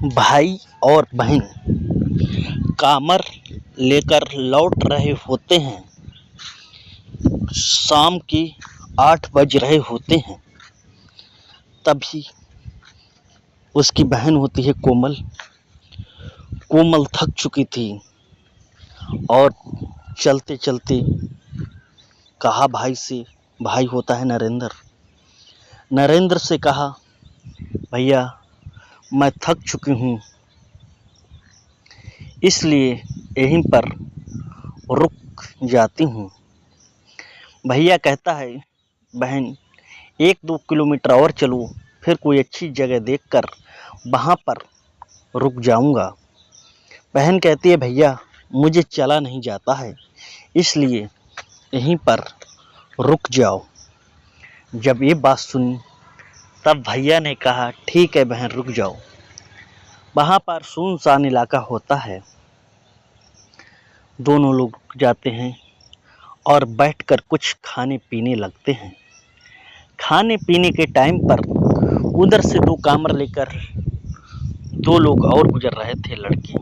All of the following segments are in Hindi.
भाई और बहन कामर लेकर लौट रहे होते हैं। शाम के 8 बज रहे होते हैं। तभी उसकी बहन होती है कोमल। कोमल थक चुकी थी और चलते चलते कहा भाई से, भाई होता है नरेंद्र। नरेंद्र से कहा, भैया मैं थक चुकी हूँ, इसलिए यहीं पर रुक जाती हूँ। भैया कहता है, बहन 1-2 किलोमीटर और चलो, फिर कोई अच्छी जगह देखकर वहाँ पर रुक जाऊँगा। बहन कहती है, भैया मुझे चला नहीं जाता है, इसलिए यहीं पर रुक जाओ। जब ये बात सुनी तब भैया ने कहा, ठीक है बहन रुक जाओ। वहाँ पर सुनसान इलाका होता है। दोनों लोग जाते हैं और बैठकर कुछ खाने पीने लगते हैं। खाने पीने के टाइम पर उधर से 2 कामर लेकर 2 लोग और गुजर रहे थे, लड़के।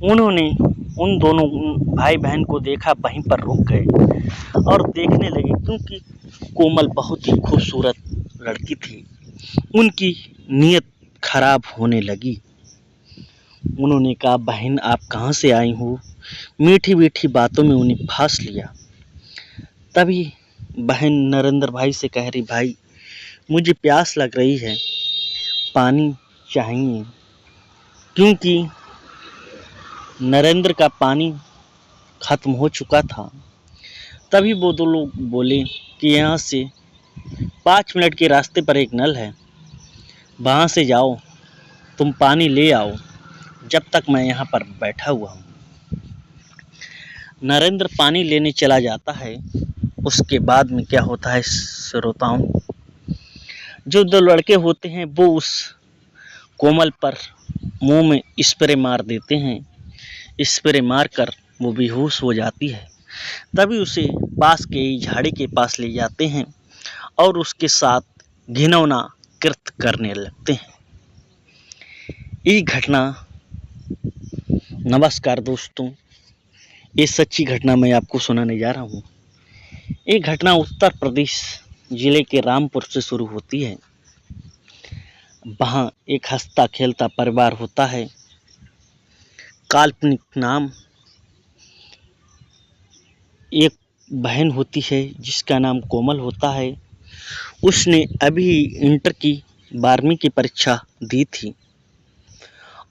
उन्होंने उन दोनों भाई बहन को देखा, वहीं पर रुक गए और देखने लगे, क्योंकि कोमल बहुत ही खूबसूरत लड़की थी। उनकी नीयत खराब होने लगी। उन्होंने कहा, बहन आप कहाँ से आई हो? मीठी मीठी बातों में उन्हें फांस लिया। तभी बहन नरेंद्र भाई से कह रही, भाई मुझे प्यास लग रही है, पानी चाहिए। क्योंकि नरेंद्र का पानी ख़त्म हो चुका था। तभी वो 2 लोग बोले कि यहाँ से 5 मिनट के रास्ते पर एक नल है, वहाँ से जाओ, तुम पानी ले आओ, जब तक मैं यहाँ पर बैठा हुआ हूँ। नरेंद्र पानी लेने चला जाता है। उसके बाद में क्या होता है श्रोताओं, जो 2 लड़के होते हैं वो उस कोमल पर मुंह में स्प्रे मार देते हैं। स्प्रे मारकर वो बेहोश हो जाती है। तभी उसे पास के झाड़ी के पास ले जाते हैं और उसके साथ घिनौना कृत्य करने लगते हैं। ये घटना, नमस्कार दोस्तों, ये सच्ची घटना मैं आपको सुनाने जा रहा हूँ। ये घटना उत्तर प्रदेश जिले के रामपुर से शुरू होती है। वहाँ एक हंसता खेलता परिवार होता है। काल्पनिक नाम एक बहन होती है जिसका नाम कोमल होता है। उसने अभी इंटर की 12वीं की परीक्षा दी थी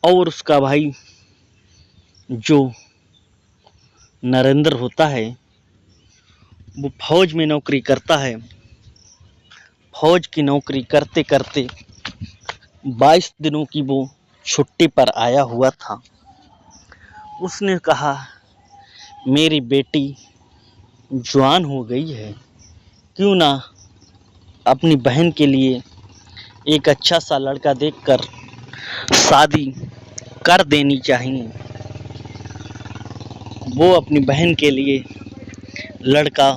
और उसका भाई जो नरेंद्र होता है वो फौज में नौकरी करता है। फौज की नौकरी करते करते 22 दिनों की वो छुट्टी पर आया हुआ था। उसने कहा, मेरी बेटी जवान हो गई है, क्यों ना अपनी बहन के लिए एक अच्छा सा लड़का देखकर शादी कर देनी चाहिए। वो अपनी बहन के लिए लड़का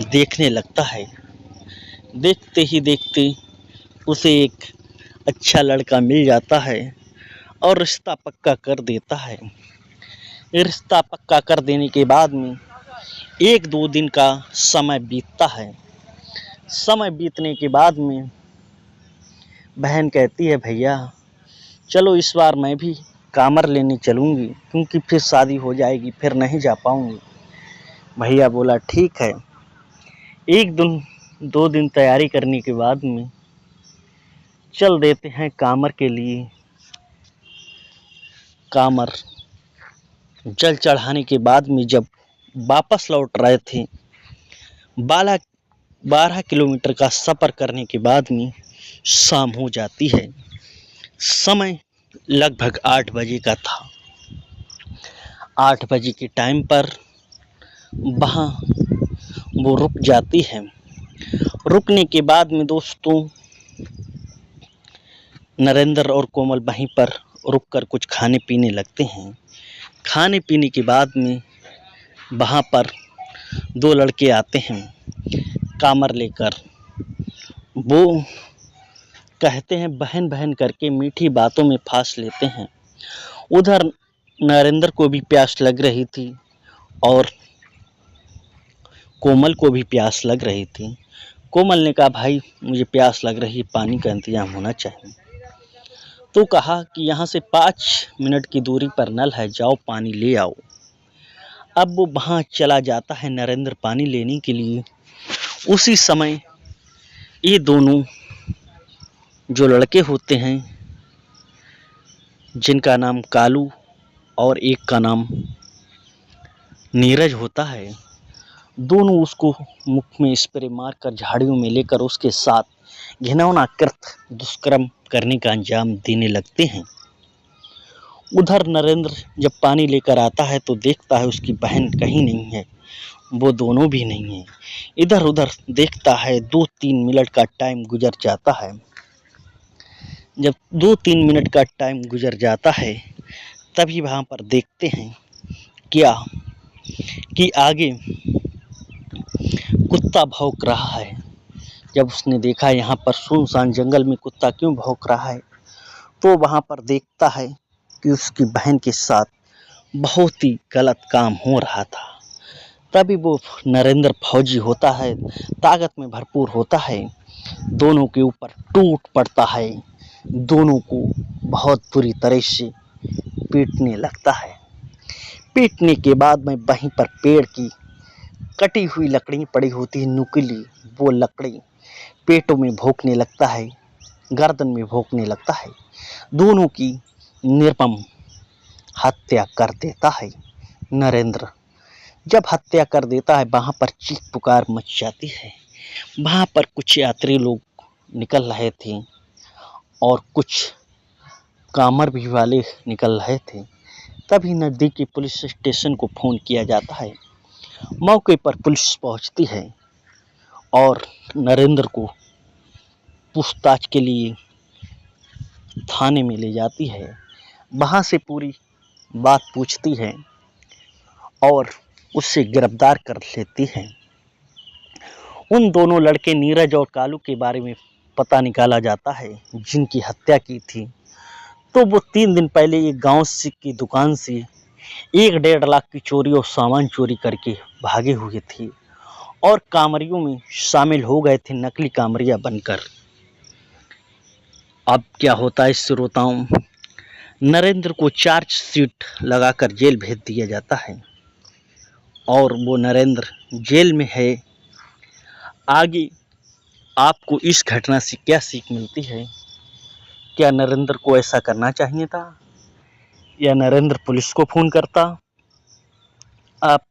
देखने लगता है। देखते ही देखते उसे एक अच्छा लड़का मिल जाता है और रिश्ता पक्का कर देता है। रिश्ता पक्का कर देने के बाद में 1-2 दिन का समय बीतता है। समय बीतने के बाद में बहन कहती है, भैया चलो इस बार मैं भी कामर लेने चलूँगी, क्योंकि फिर शादी हो जाएगी, फिर नहीं जा पाऊँगी। भैया बोला, ठीक है। 1-2 दिन तैयारी करने के बाद में चल देते हैं कामर के लिए। कामर जल चढ़ाने के बाद में जब वापस लौट रहे थे, 12 किलोमीटर का सफ़र करने के बाद में शाम हो जाती है। समय लगभग 8 बजे का था। 8 बजे के टाइम पर वहाँ वो रुक जाती है। रुकने के बाद में दोस्तों नरेंद्र और कोमल वहीं पर रुककर कुछ खाने पीने लगते हैं। खाने पीने के बाद में वहाँ पर 2 लड़के आते हैं कामर लेकर। वो कहते हैं बहन बहन करके मीठी बातों में फांस लेते हैं। उधर नरेंद्र को भी प्यास लग रही थी और कोमल को भी प्यास लग रही थी। कोमल ने कहा भाई मुझे प्यास लग रही है, पानी का इंतजाम होना चाहिए। तो कहा कि यहाँ से 5 मिनट की दूरी पर नल है, जाओ पानी ले आओ। अब वो वहाँ चला जाता है नरेंद्र पानी लेने के लिए। उसी समय ये दोनों जो लड़के होते हैं जिनका नाम कालू और एक का नाम नीरज होता है, दोनों उसको मुख में स्प्रे मारकर झाड़ियों में लेकर उसके साथ घिनौना कृत दुष्कर्म करने का अंजाम देने लगते हैं। उधर नरेंद्र जब पानी लेकर आता है तो देखता है उसकी बहन कहीं नहीं है, वो दोनों भी नहीं है। इधर उधर देखता है, 2-3 मिनट का टाइम गुजर जाता है। जब 2-3 मिनट का टाइम गुजर जाता है तभी वहाँ पर देखते हैं क्या कि आगे कुत्ता भौंक रहा है। जब उसने देखा यहाँ पर सुनसान जंगल में कुत्ता क्यों भौंक रहा है, तो वहाँ पर देखता है कि उसकी बहन के साथ बहुत ही गलत काम हो रहा था। तभी वो नरेंद्र फौजी होता है, ताकत में भरपूर होता है, दोनों के ऊपर टूट पड़ता है, दोनों को बहुत बुरी तरह से पीटने लगता है। पीटने के बाद में वहीं पर पेड़ की कटी हुई लकड़ी पड़ी होती है नुकीली, वो लकड़ी पेटों में भोंकने लगता है, गर्दन में भोंकने लगता है। दोनों की निर्मम हत्या कर देता है नरेंद्र। जब हत्या कर देता है वहाँ पर चीख पुकार मच जाती है। वहाँ पर कुछ यात्री लोग निकल रहे थे और कुछ कामर भी वाले निकल रहे थे। तभी नज़दीकी पुलिस स्टेशन को फ़ोन किया जाता है। मौके पर पुलिस पहुंचती है और नरेंद्र को पूछताछ के लिए थाने में ले जाती है। वहाँ से पूरी बात पूछती है और उससे गिरफ्तार कर लेती है। उन दोनों लड़के नीरज और कालू के बारे में पता निकाला जाता है जिनकी हत्या की थी। तो वो 3 दिन पहले एक गांव से की दुकान से 1-1.5 लाख की चोरी और सामान चोरी करके भागे हुए थे और कांवरियों में शामिल हो गए थे, नकली कांवरिया बनकर। अब क्या होता है श्रोताओं, नरेंद्र को चार्जशीट लगाकर जेल भेज दिया जाता है और वो नरेंद्र जेल में है। आगे आपको इस घटना से क्या सीख मिलती है? क्या नरेंद्र को ऐसा करना चाहिए था या नरेंद्र पुलिस को फ़ोन करता? आप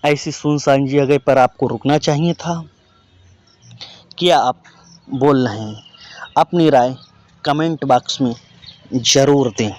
ऐसी सुनसान जगह पर आपको रुकना चाहिए था? क्या आप बोल रहे हैं? अपनी राय कमेंट बॉक्स में ज़रूर दें।